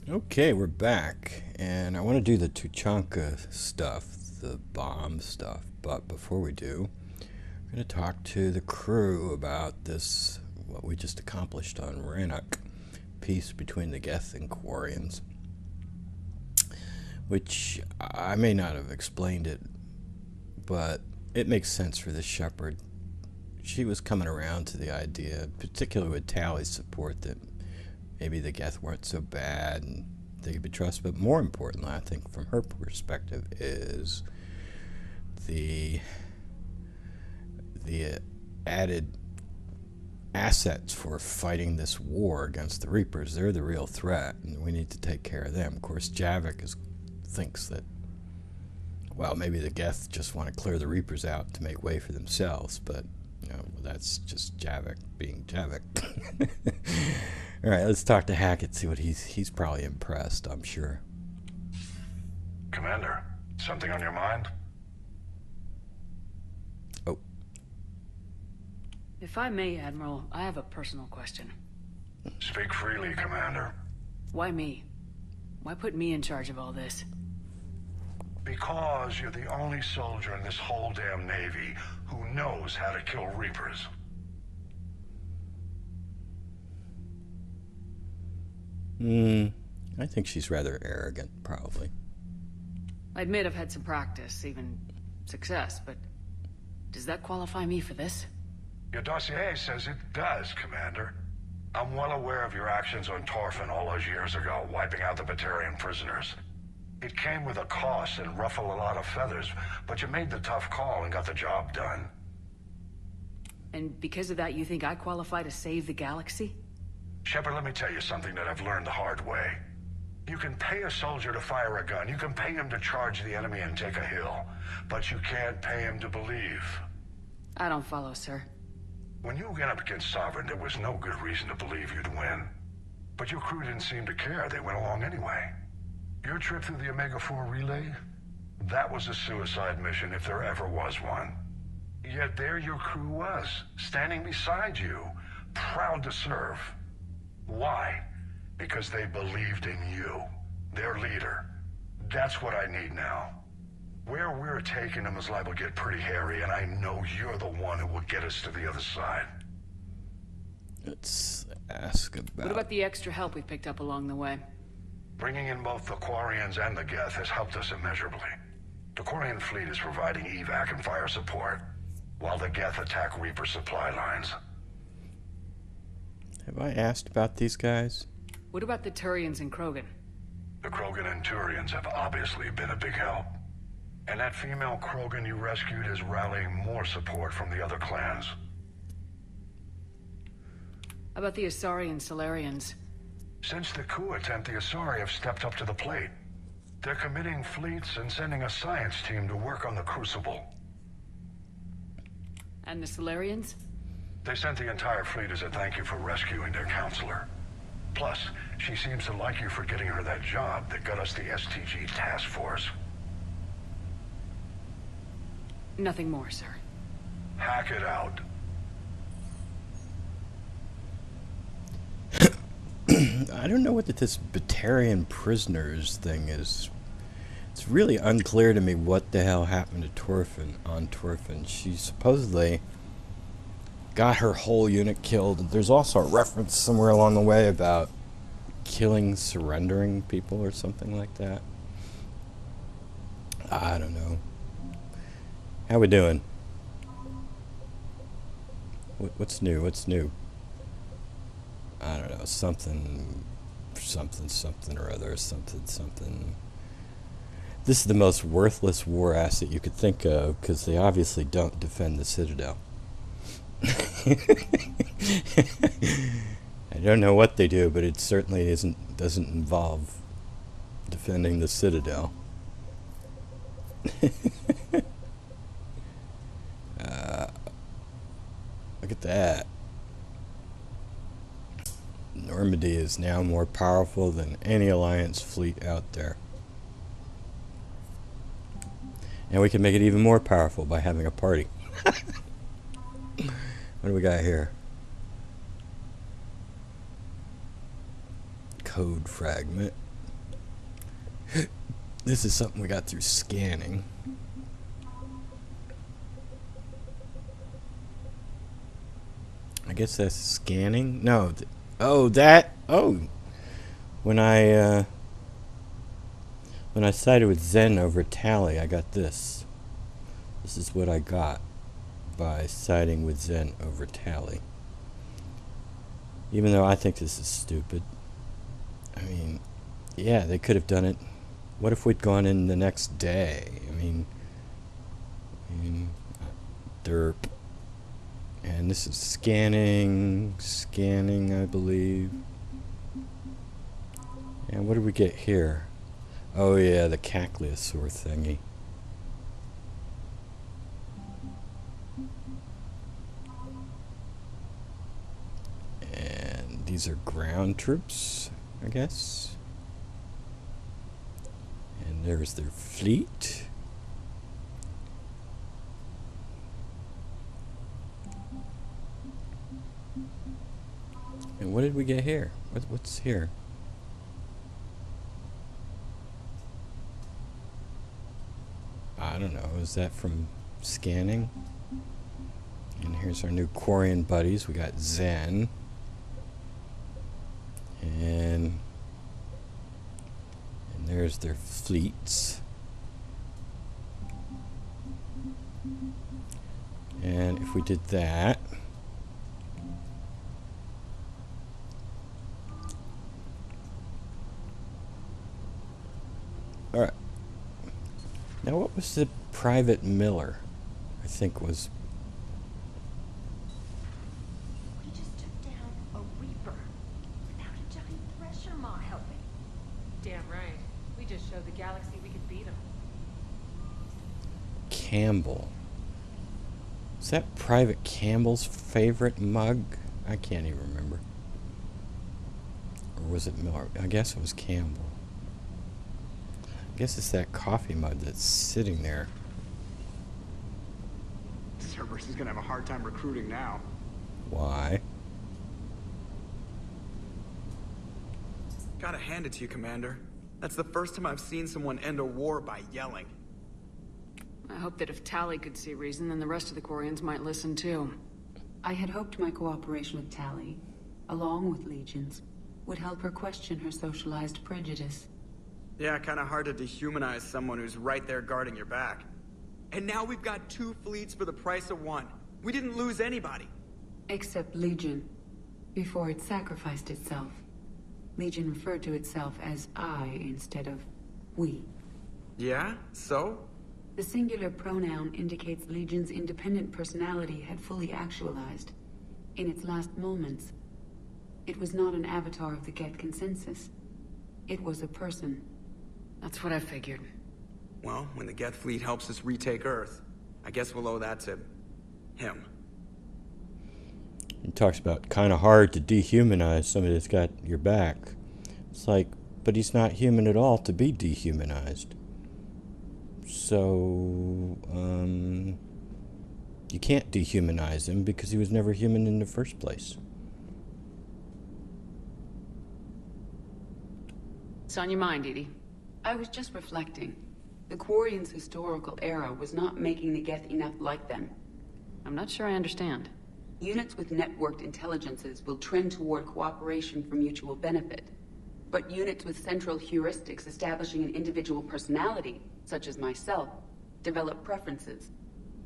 Okay, we're back, and I want to do the Tuchanka stuff, the bomb stuff, but before we do, I'm going to talk to the crew about this, what we just accomplished on Rannoch, peace between the Geth and Quarians, which I may not have explained it, but it makes sense for this shepherd. She was coming around to the idea, particularly with Tally's support, that maybe the Geth weren't so bad and they could be trusted. But more importantly, I think from her perspective, is the added assets for fighting this war against the Reapers. They're the real threat, and we need to take care of them. Of course, Javik thinks that, well, maybe the Geth just want to clear the Reapers out to make way for themselves, but that's just Javik being Javik. All right, let's talk to Hackett, see what he's probably impressed, I'm sure. Commander, something on your mind? Oh. If I may, Admiral, I have a personal question. Speak freely, Commander. Why me? Why put me in charge of all this? Because you're the only soldier in this whole damn Navy who knows how to kill Reapers. I think she's rather arrogant, probably. I admit I've had some practice, even success, but does that qualify me for this? Your dossier says it does, Commander. I'm well aware of your actions on Torfin all those years ago, wiping out the Batarian prisoners. It came with a cost and ruffled a lot of feathers, but you made the tough call and got the job done. And because of that, you think I qualify to save the galaxy? Shepard, let me tell you something that I've learned the hard way. You can pay a soldier to fire a gun, you can pay him to charge the enemy and take a hill, but you can't pay him to believe. I don't follow, sir. When you went up against Sovereign, there was no good reason to believe you'd win. But your crew didn't seem to care, they went along anyway. Your trip through the Omega-4 relay? That was a suicide mission if there ever was one. Yet there your crew was, standing beside you, proud to serve. Why? Because they believed in you, their leader. That's what I need now. Where we're taking them is liable to get pretty hairy, and I know you're the one who will get us to the other side. Let's ask about... What about the extra help we picked up along the way? Bringing in both the Quarians and the Geth has helped us immeasurably. The Quarian fleet is providing evac and fire support, while the Geth attack Reaper supply lines. Have I asked about these guys? What about the Turians and Krogan? The Krogan and Turians have obviously been a big help. And that female Krogan you rescued is rallying more support from the other clans. How about the Asari and Solarians? Since the coup attempt, the Asari have stepped up to the plate. They're committing fleets and sending a science team to work on the Crucible. And the Solarians? They sent the entire fleet as a thank you for rescuing their counselor. Plus, she seems to like you for getting her that job that got us the STG task force. Nothing more, sir. Hack it out. I don't know what this Batarian prisoners thing is. It's really unclear to me what the hell happened to Torfin on Torfin. She supposedly got her whole unit killed. There's also a reference somewhere along the way about killing, surrendering people or something like that. I don't know. How we doing? What's new? What's new? I don't know. Something or other. Something. This is the most worthless war asset you could think of, because they obviously don't defend the Citadel. I don't know what they do, but it certainly doesn't involve defending the Citadel. Look at that. Normandy is now more powerful than any Alliance fleet out there. And we can make it even more powerful by having a party. What do we got here? Code fragment. This is something we got through scanning. I guess that's scanning? No. Oh, that. Oh. When I sided with Zen over Tally, I got this. This is what I got by siding with Zen over Tally. Even though I think this is stupid. I mean, yeah, they could have done it. What if we'd gone in the next day? I mean derp. And this is scanning, I believe. And what do we get here? Oh yeah, the Cacliosaur thingy. And these are ground troops, I guess. And there's their fleet. And what did we get here? What's here? I don't know. Is that from scanning? And here's our new Quarian buddies. We got Zen. And there's their fleets. And if we did that, all right. Now, what was the Private Miller? I think was. We just took down a Reaper without a giant thresher maw helping. Damn right. We just showed the galaxy we could beat him. Campbell. Is that Private Campbell's favorite mug? I can't even remember. Or was it Miller? I guess it was Campbell. I guess it's that coffee mug that's sitting there. Cerberus is gonna have a hard time recruiting now. Why? Gotta hand it to you, Commander. That's the first time I've seen someone end a war by yelling. I hope that if Tally could see reason, then the rest of the Quarians might listen too. I had hoped my cooperation with Tally, along with Legions, would help her question her socialized prejudice. Yeah, kinda hard to dehumanize someone who's right there guarding your back. And now we've got 2 fleets for the price of 1. We didn't lose anybody. Except Legion, before it sacrificed itself. Legion referred to itself as I instead of we. Yeah? So? The singular pronoun indicates Legion's independent personality had fully actualized. In its last moments, it was not an avatar of the Geth consensus. It was a person. That's what I figured. Well, when the Geth fleet helps us retake Earth, I guess we'll owe that to him. He talks about kind of hard to dehumanize somebody that's got your back. It's like, but he's not human at all to be dehumanized. So, you can't dehumanize him because he was never human in the first place. What's on your mind, Edie? I was just reflecting. The Quarians' historical era was not making the Geth enough like them. I'm not sure I understand. Units with networked intelligences will trend toward cooperation for mutual benefit. But units with central heuristics establishing an individual personality, such as myself, develop preferences.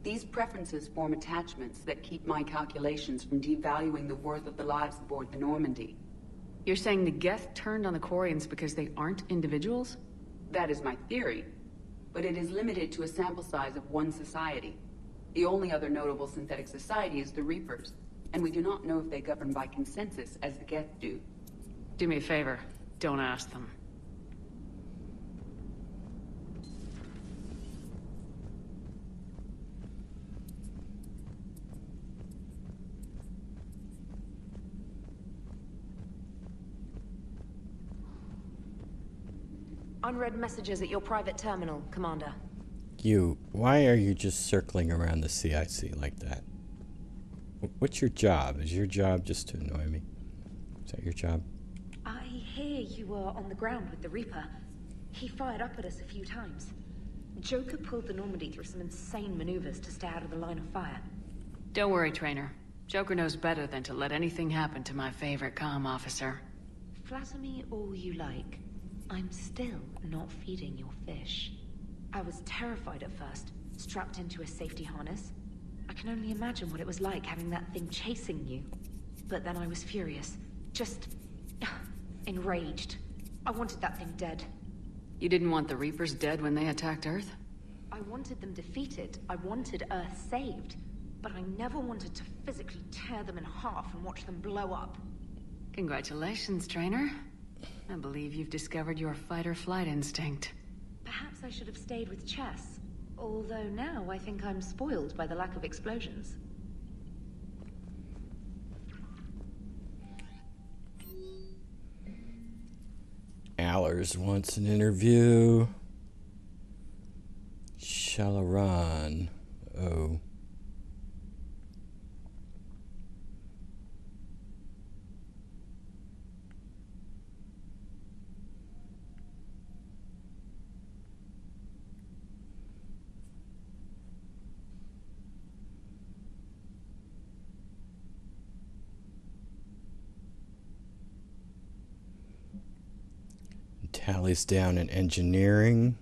These preferences form attachments that keep my calculations from devaluing the worth of the lives aboard the Normandy. You're saying the Geth turned on the Quarians because they aren't individuals? That is my theory, but it is limited to a sample size of one society. The only other notable synthetic society is the Reapers, and we do not know if they govern by consensus as the Geth do. Do me a favor. Don't ask them. Unread messages at your private terminal, Commander. Why are you just circling around the CIC like that? What's your job? Is your job just to annoy me? Is that your job? I hear you were on the ground with the Reaper. He fired up at us a few times. Joker pulled the Normandy through some insane maneuvers to stay out of the line of fire. Don't worry, Trainer. Joker knows better than to let anything happen to my favorite comm officer. Flatter me all you like. I'm still not feeding your fish. I was terrified at first, strapped into a safety harness. I can only imagine what it was like having that thing chasing you. But then I was furious. Just... enraged. I wanted that thing dead. You didn't want the Reapers dead when they attacked Earth? I wanted them defeated. I wanted Earth saved. But I never wanted to physically tear them in half and watch them blow up. Congratulations, Trainer. I believe you've discovered your fight-or-flight instinct. Perhaps I should have stayed with chess. Although now I think I'm spoiled by the lack of explosions. Allers wants an interview. Shalaran. Oh. Tally's down in engineering,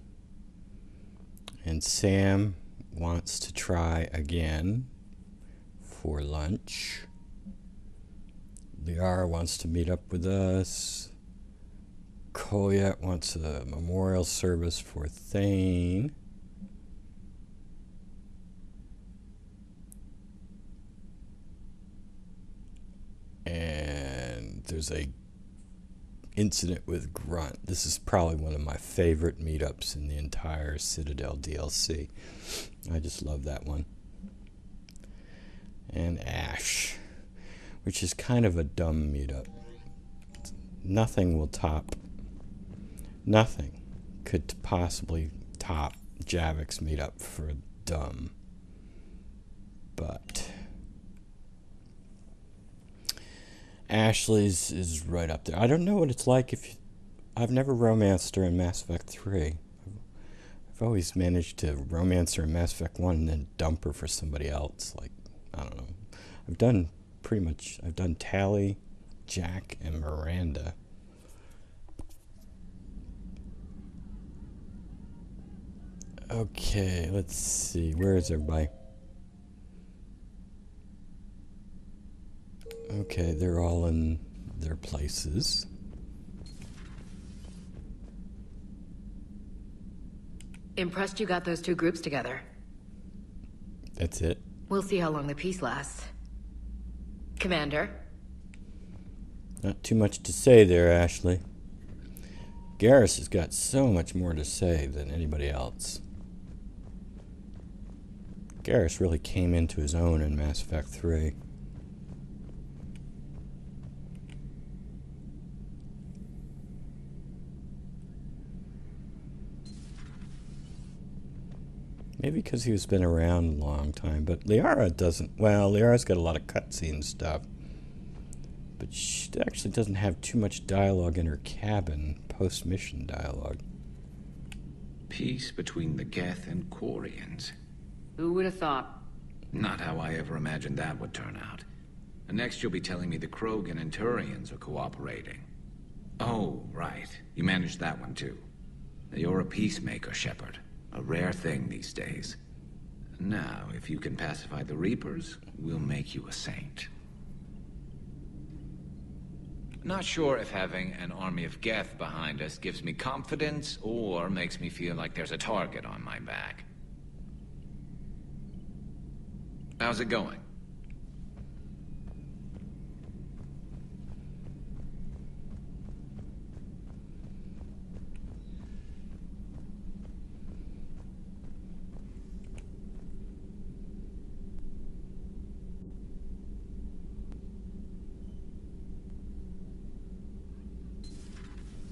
and Sam wants to try again for lunch. Liara wants to meet up with us. Koyet wants a memorial service for Thane. And there's a incident with Grunt. This is probably one of my favorite meetups in the entire Citadel DLC. I just love that one. And Ash, which is kind of a dumb meetup. Nothing will top. Nothing could possibly top Javik's meetup for dumb. But Ashley's is right up there. I don't know what it's like if I've never romanced her in Mass Effect 3. I've always managed to romance her in Mass Effect 1 and then dump her for somebody else. Like, I don't know. I've done Tally, Jack, and Miranda. Okay, let's see. Where is everybody? Okay, they're all in their places. Impressed you got those two groups together. That's it. We'll see how long the peace lasts. Commander? Not too much to say there, Ashley. Garrus has got so much more to say than anybody else. Garrus really came into his own in Mass Effect 3. Maybe because he's been around a long time, but Liara doesn't. Well, Liara's got a lot of cutscene stuff, but she actually doesn't have too much dialogue in her cabin, post-mission dialogue. Peace between the Geth and Quarians. Who would have thought? Not how I ever imagined that would turn out. And next you'll be telling me the Krogan and Turians are cooperating. Oh, right. You managed that one too. You're a peacemaker, Shepard. A rare thing these days. Now, if you can pacify the Reapers, we'll make you a saint. Not sure if having an army of Geth behind us gives me confidence or makes me feel like there's a target on my back. How's it going?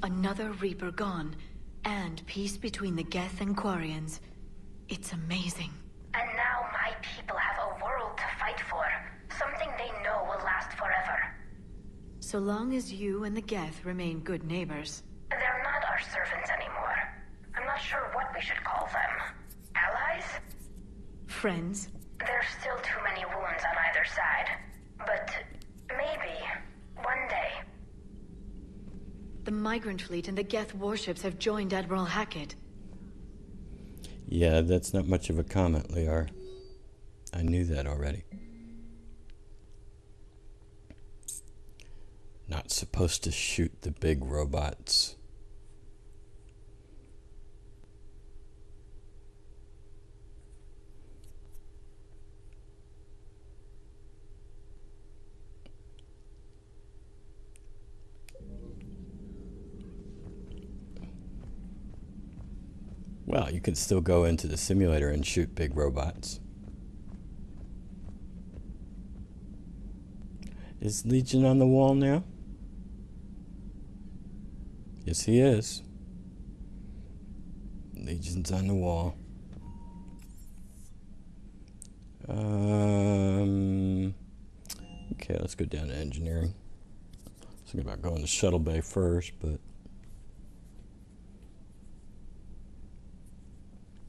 Another Reaper gone, and peace between the Geth and Quarians. It's amazing. And now my people have a world to fight for. Something they know will last forever. So long as you and the Geth remain good neighbors. They're not our servants anymore. friends? There's still too many wounds on either side. But maybe one day. The migrant fleet and the Geth warships have joined Admiral Hackett. Yeah, that's not much of a comment, Liar. I knew that already. Not supposed to shoot the big robots. Well, you can still go into the simulator and shoot big robots. Is Legion on the wall now? Yes, he is. Legion's on the wall. Okay, let's go down to engineering. I was thinking about going to Shuttle Bay first, but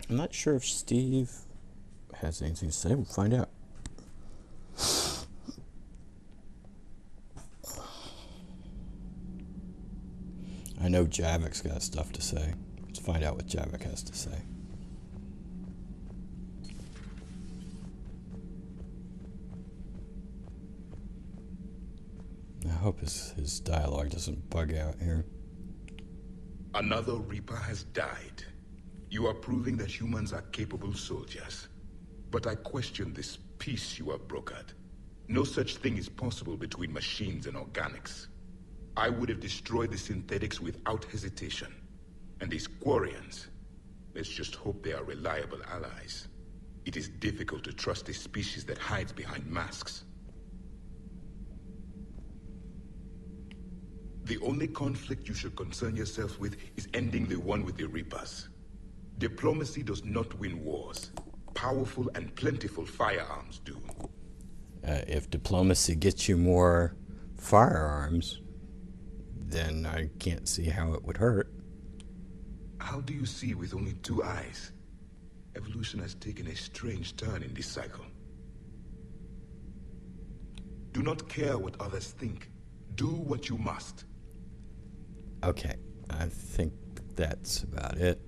I'm not sure if Steve has anything to say. We'll find out. I know Javik's got stuff to say. Let's find out what Javik has to say. I hope his dialogue doesn't bug out here. Another Reaper has died. You are proving that humans are capable soldiers. But I question this peace you have brokered. No such thing is possible between machines and organics. I would have destroyed the synthetics without hesitation. And these Quarians, let's just hope they are reliable allies. It is difficult to trust a species that hides behind masks. The only conflict you should concern yourself with is ending the one with the Reapers. Diplomacy does not win wars. Powerful and plentiful firearms do. If diplomacy gets you more firearms, then I can't see how it would hurt. How do you see with only two eyes? Evolution has taken a strange turn in this cycle. Do not care what others think. Do what you must. Okay, I think that's about it.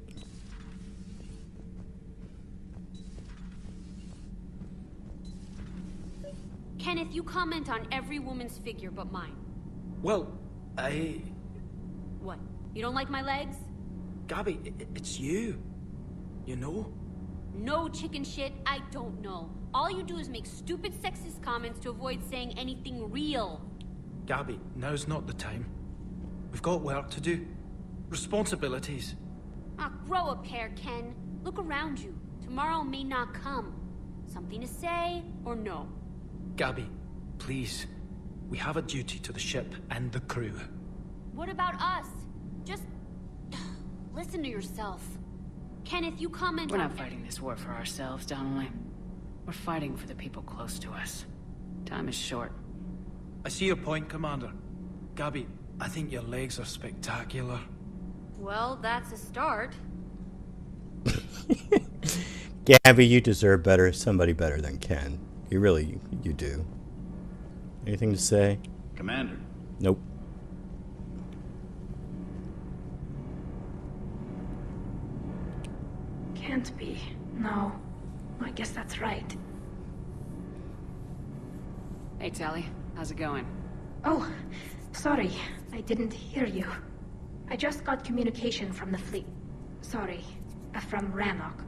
Kenneth, you comment on every woman's figure but mine. Well, What? You don't like my legs? Gabby, it's you. You know? No chicken shit, I don't know. All you do is make stupid sexist comments to avoid saying anything real. Gabby, now's not the time. We've got work to do. Responsibilities. Ah, grow a pair, Ken. Look around you. Tomorrow may not come. Something to say, or no? Gabby, please. We have a duty to the ship and the crew. What about us? Just... listen to yourself. Kenneth, you comment We're on... not fighting this war for ourselves, Donnelly. We're fighting for the people close to us. Time is short. I see your point, Commander. Gabby, I think your legs are spectacular. Well, that's a start. Gabby, you deserve better. Somebody better than Ken. You do. Anything to say? Commander. Nope. Can't be. No. I guess that's right. Hey, Tally. How's it going? Oh, sorry. I didn't hear you. I just got communication from the fleet. Sorry. From Rannoch.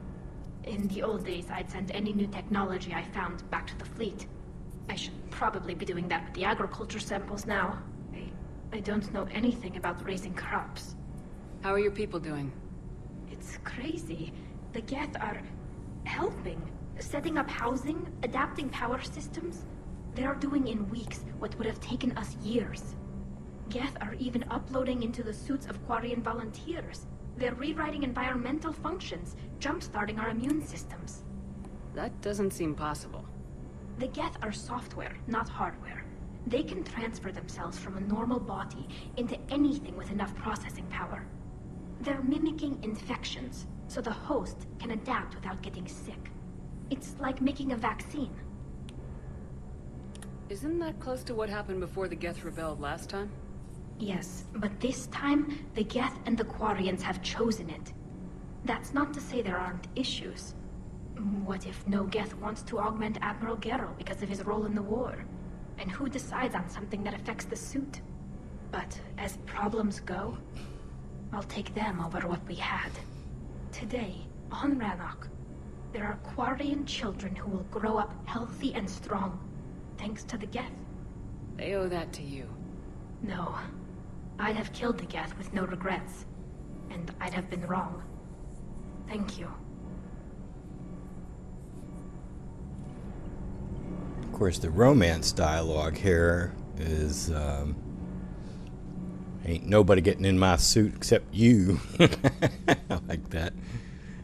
In the old days, I'd send any new technology I found back to the fleet. I should probably be doing that with the agriculture samples now. I don't know anything about raising crops. How are your people doing? It's crazy. The Geth are helping. Setting up housing, adapting power systems. They are doing in weeks what would have taken us years. Geth are even uploading into the suits of Quarian volunteers. They're rewriting environmental functions, jump-starting our immune systems. That doesn't seem possible. The Geth are software, not hardware. They can transfer themselves from a normal body into anything with enough processing power. They're mimicking infections, so the host can adapt without getting sick. It's like making a vaccine. Isn't that close to what happened before the Geth rebelled last time? Yes, but this time, the Geth and the Quarians have chosen it. That's not to say there aren't issues. What if no Geth wants to augment Admiral Geralt because of his role in the war? And who decides on something that affects the suit? But as problems go, I'll take them over what we had. Today, on Rannoch, there are Quarian children who will grow up healthy and strong, thanks to the Geth. They owe that to you. No. I'd have killed the Geth with no regrets. And I'd have been wrong. Thank you. Of course, the romance dialogue here is, ain't nobody getting in my suit except you. I like that.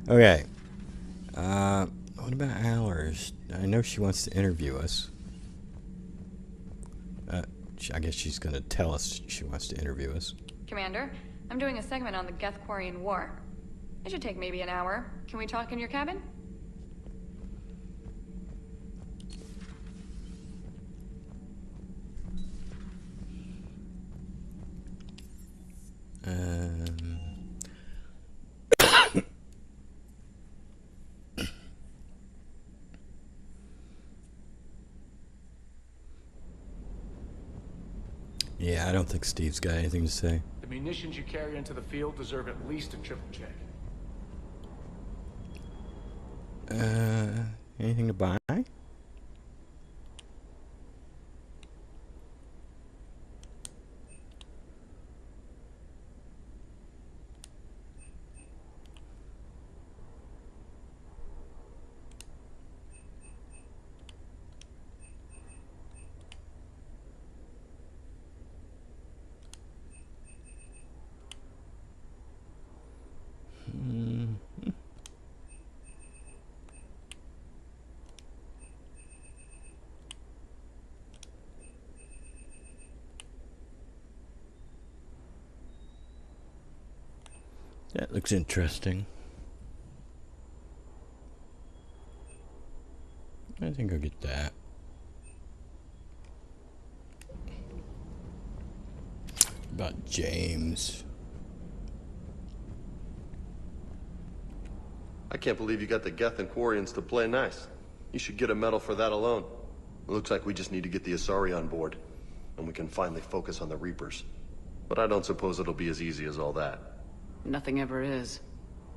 Okay. What about Allers? I know she wants to interview us. I guess she's going to tell us she wants to interview us. Commander, I'm doing a segment on the Geth-Quarian War. It should take maybe an hour. Can we talk in your cabin? Yeah, I don't think Steve's got anything to say. The munitions you carry into the field deserve at least a triple check. Anything to buy? That looks interesting. I think I'll get that. About James. I can't believe you got the Geth and Quarians to play nice. You should get a medal for that alone. It looks like we just need to get the Asari on board, and we can finally focus on the Reapers. But I don't suppose it'll be as easy as all that. Nothing ever is.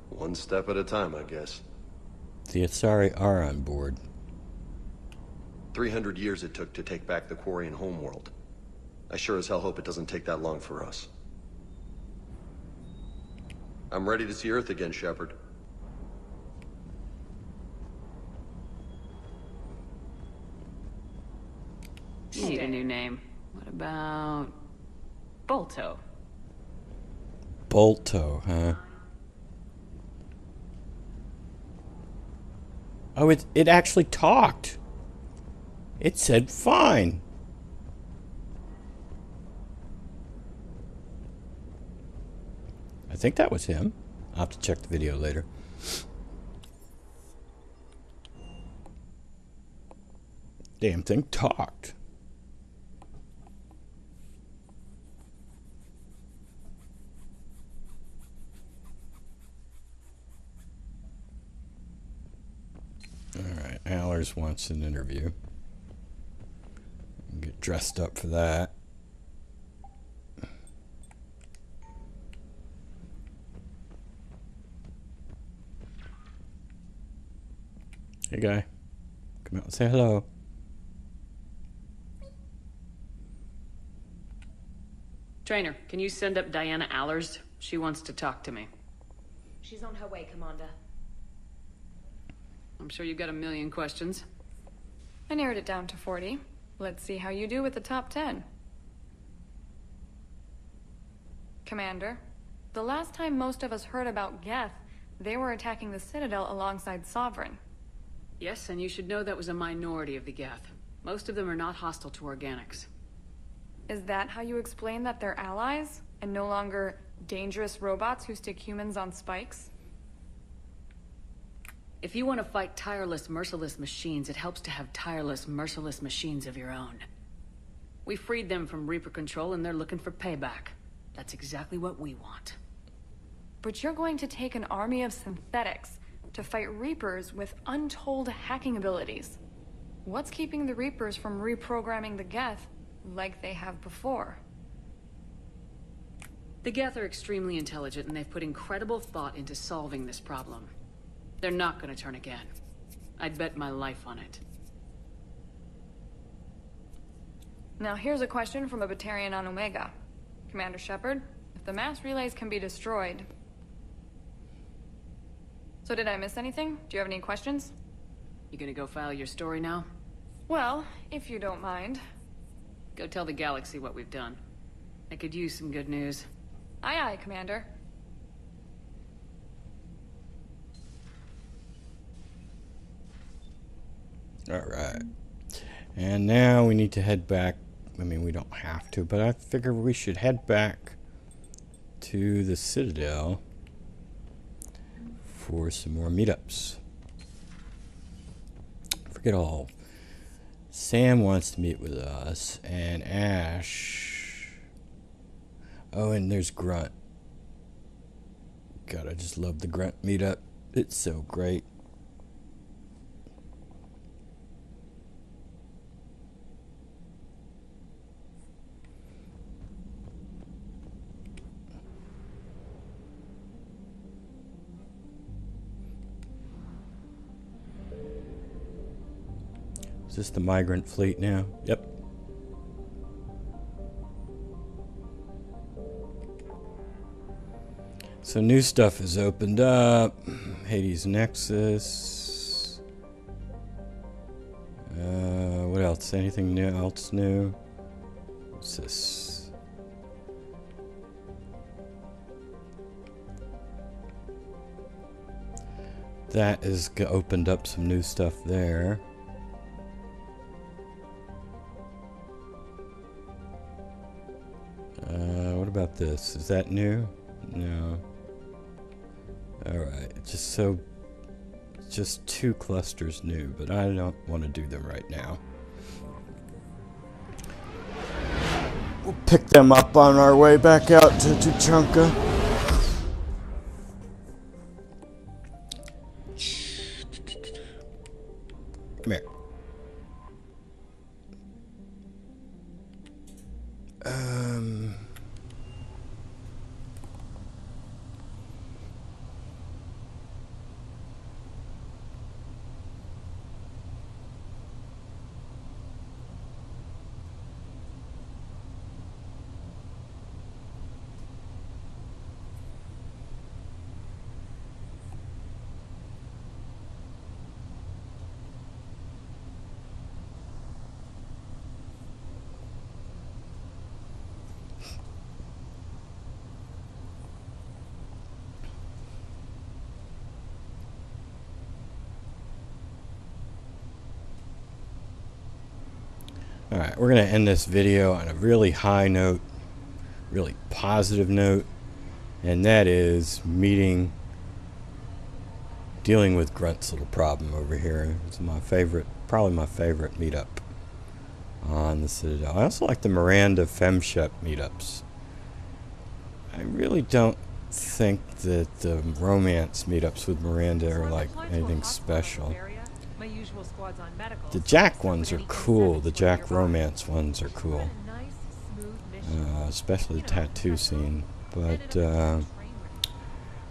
One step at a time, I guess. The Asari are on board. 300 years it took to take back the Quarian homeworld. I sure as hell hope it doesn't take that long for us. I'm ready to see Earth again, Shepard. You need a new name. What about... Bolto? Bolto, huh? Oh, it actually talked. It said fine. I think that was him. I'll have to check the video later. Damn thing talked. Alright, Allers wants an interview. Get dressed up for that. Hey guy, come out and say hello. Trainer, can you send up Diana Allers? She wants to talk to me. She's on her way, Commander. I'm sure you got a million questions. I narrowed it down to 40. Let's see how you do with the top 10. Commander, the last time most of us heard about Geth, they were attacking the Citadel alongside Sovereign. Yes, and you should know that was a minority of the Geth. Most of them are not hostile to organics. Is that how you explain that they're allies, and no longer dangerous robots who stick humans on spikes? If you want to fight tireless, merciless machines, it helps to have tireless, merciless machines of your own. We freed them from Reaper control and they're looking for payback. That's exactly what we want. But you're going to take an army of synthetics to fight Reapers with untold hacking abilities. What's keeping the Reapers from reprogramming the Geth like they have before? The Geth are extremely intelligent and they've put incredible thought into solving this problem. They're not gonna turn again. I'd bet my life on it. Now here's a question from a Batarian on Omega. Commander Shepard, if the mass relays can be destroyed... So did I miss anything? Do you have any questions? You gonna go file your story now? Well, if you don't mind. Go tell the galaxy what we've done. I could use some good news. Aye aye, Commander. Alright. And now we need to head back. I mean, we don't have to, but I figure we should head back to the Citadel for some more meetups. Forget all. Sam wants to meet with us, and Ash. Oh, and there's Grunt. God, I just love the Grunt meetup. It's so great. Is this the migrant fleet now? Yep. So new stuff has opened up. Hades Nexus. What else? Anything new? Else new? What's this? That is opened up some new stuff there. What about this? Is that new? No. Alright, just 2 clusters new, but I don't want to do them right now. We'll pick them up on our way back out to Tuchanka. Come here. Alright, we're going to end this video on a really high note, really positive note, and that is dealing with Grunt's little problem over here. It's my favorite, probably my favorite meetup on the Citadel. I also like the Miranda Femshep meetups. I really don't think that the romance meetups with Miranda are like anything special. The Jack ones are cool. The Jack romance ones are cool. Especially the tattoo scene. But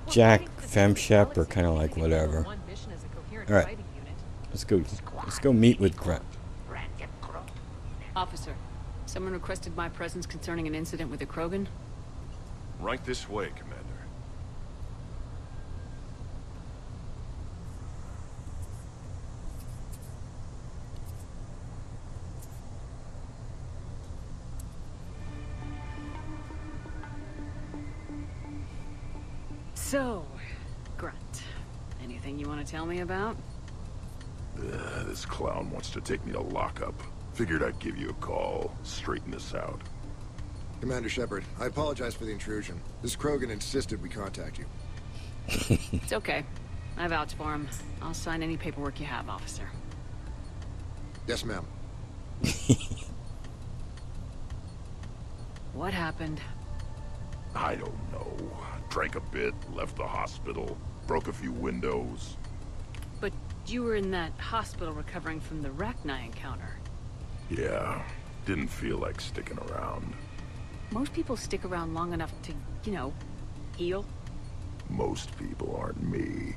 Jack Femshep are kind of like whatever. Alright. Let's go meet with Grunt. Officer, someone requested my presence concerning an incident with the Krogan. Right this way, Commander. So, Grunt, anything you want to tell me about? This clown wants to take me to lockup. Figured I'd give you a call, straighten this out. Commander Shepard, I apologize for the intrusion. This Krogan insisted we contact you. It's okay. I vouch for him. I'll sign any paperwork you have, officer. Yes, ma'am. What happened? I don't know. Drank a bit, left the hospital, broke a few windows. But you were in that hospital recovering from the Rachni encounter. Yeah, didn't feel like sticking around. Most people stick around long enough to, you know, heal. Most people aren't me.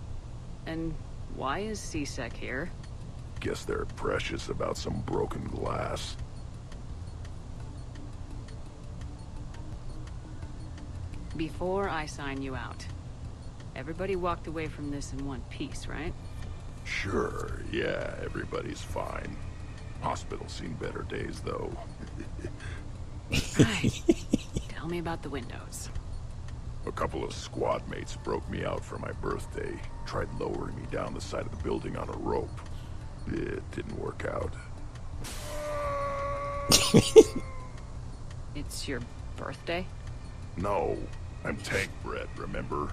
And why is C-Sec here? Guess they're precious about some broken glass. Before I sign you out, everybody walked away from this in one piece, right? Sure, yeah, everybody's fine. Hospital's seen better days, though. Right. Tell me about the windows. A couple of squad mates broke me out for my birthday. Tried lowering me down the side of the building on a rope. It didn't work out. It's your birthday? No, I'm tank bred, remember?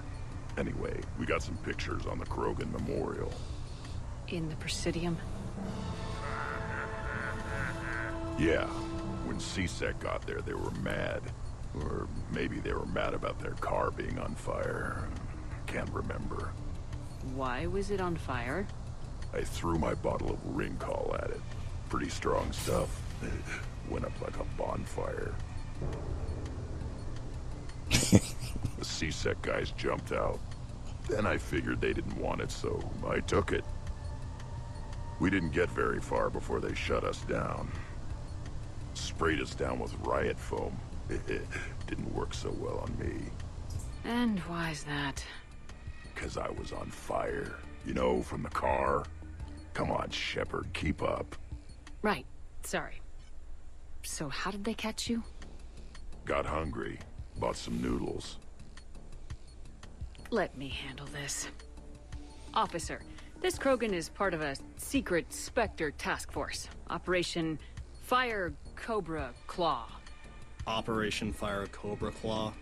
Anyway, we got some pictures on the Krogan Memorial. In the Presidium? Yeah, when C-Sec got there, they were mad. Or maybe they were mad about their car being on fire. Can't remember. Why was it on fire? I threw my bottle of Ringcall at it. Pretty strong stuff. Went up like a bonfire. The C-Sec guys jumped out. Then I figured they didn't want it, so I took it. We didn't get very far before they shut us down. Sprayed us down with riot foam. It didn't work so well on me. And why's that? 'Cause I was on fire. You know, from the car. Come on, Shepard, keep up. Right. Sorry. So how did they catch you? Got hungry. Bought some noodles. Let me handle this. Officer, this Krogan is part of a secret Spectre task force. Operation Fire Cobra Claw. Operation Fire Cobra Claw?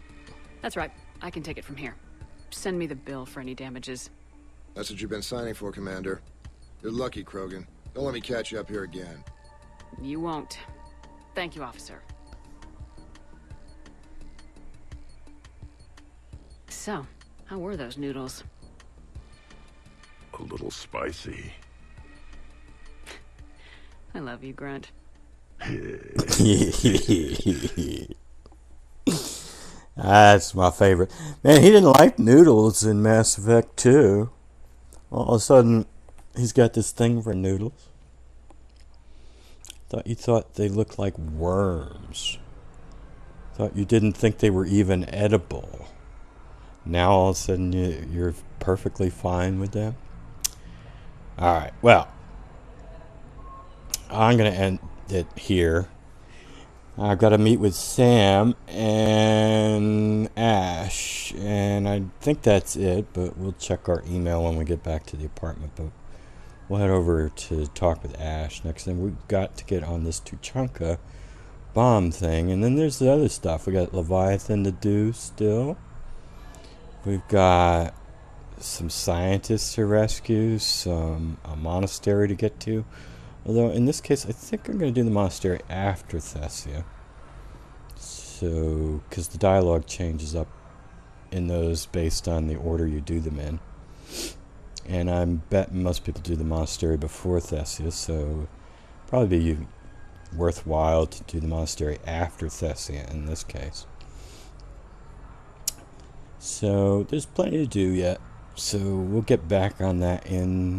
That's right. I can take it from here. Send me the bill for any damages. That's what you've been signing for, Commander. You're lucky, Krogan. Don't let me catch you up here again. You won't. Thank you, officer. So, how were those noodles? A little spicy. I love you, Grunt. That's my favorite. Man, he didn't like noodles in Mass Effect 2. All of a sudden, he's got this thing for noodles. Thought you thought they looked like worms. Thought you didn't think they were even edible. Now all of a sudden you're perfectly fine with them. Alright, well, I'm going to end it here. I've got to meet with Sam and Ash, and I think that's it, but we'll check our email when we get back to the apartment. But we'll head over to talk with Ash next. Thing we've got to get on this Tuchanka bomb thing, and then there's the other stuff. We got Leviathan to do still. We've got some scientists to rescue, a monastery to get to. Although, in this case, I think I'm going to do the monastery after Thessia. So, because the dialogue changes up in those based on the order you do them in. And I'm betting most people do the monastery before Thessia, so probably be worthwhile to do the monastery after Thessia in this case. So, there's plenty to do yet. So we'll get back on that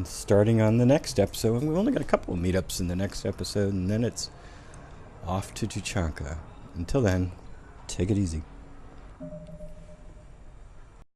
starting on the next episode. And we've only got a couple of meetups in the next episode, and then it's off to Tuchanka. Until then, take it easy.